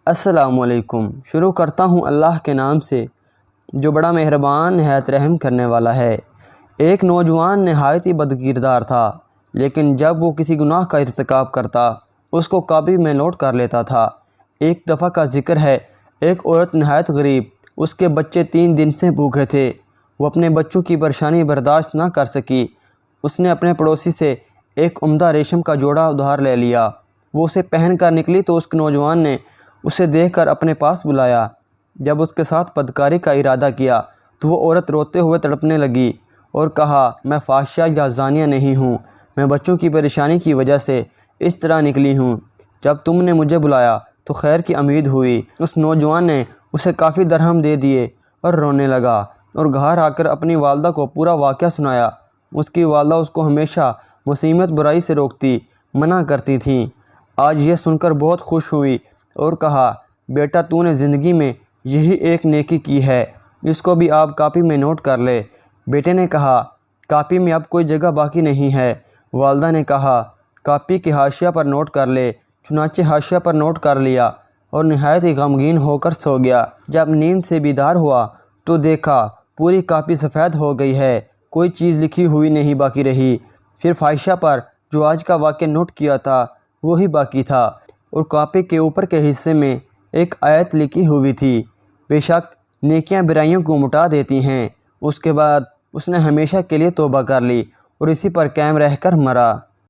السلام علیکم۔ شروع کرتا ہوں اللہ کے نام سے جو بڑا مہربان نہایت رحم کرنے والا ہے۔ ایک نوجوان نہایت ہی بد کردار تھا، لیکن جب وہ کسی گناہ کا ارتکاب کرتا اس کو کاپی میں نوٹ کر لیتا تھا۔ ایک دفعہ کا ذکر ہے، ایک عورت نہایت غریب، اس کے بچے 3 دن سے بھوکے تھے۔ وہ اپنے بچوں کی پریشانی برداشت نہ کر سکی۔ اس نے اپنے پڑوسی سے ایک عمدہ ریشم کا جوڑا ادھار لے لیا۔ وہ اسے پہن کر نکلی تو اس نوجوان نے اسے دیکھ کر اپنے پاس بلایا۔ جب اس کے ساتھ بدکاری کا ارادہ کیا تو وہ عورت روتے ہوئے تڑپنے لگی اور کہا، میں فاحشہ یا زانیہ نہیں ہوں، میں بچوں کی پریشانی کی وجہ سے اس طرح نکلی ہوں۔ جب تم نے مجھے بلایا تو خیر کی امید ہوئی۔ اس نوجوان نے اسے کافی درہم دے دیے اور رونے لگا اور گھر آ کر اپنی والدہ کو پورا واقعہ سنایا۔ اس کی والدہ اس کو ہمیشہ مصیبت برائی سے روکتی، منع کرتی تھیں۔ آج یہ سن کر بہت خوش ہوئی اور کہا، بیٹا تو نے زندگی میں یہی ایک نیکی کی ہے، اس کو بھی آپ کاپی میں نوٹ کر لے۔ بیٹے نے کہا، کاپی میں اب کوئی جگہ باقی نہیں ہے۔ والدہ نے کہا، کاپی کے حاشیہ پر نوٹ کر لے۔ چنانچہ حاشیہ پر نوٹ کر لیا اور نہایت ہی غمگین ہو کر سو گیا۔ جب نیند سے بیدار ہوا تو دیکھا پوری کاپی سفید ہو گئی ہے، کوئی چیز لکھی ہوئی نہیں باقی رہی۔ پھر حاشیہ پر جو آج کا واقعہ نوٹ کیا تھا وہی باقی تھا اور کاپی کے اوپر کے حصے میں ایک آیت لکھی ہوئی تھی، بے شک نیکیاں برائیوں کو مٹا دیتی ہیں۔ اس کے بعد اس نے ہمیشہ کے لیے توبہ کر لی اور اسی پر قائم رہ کر مرا۔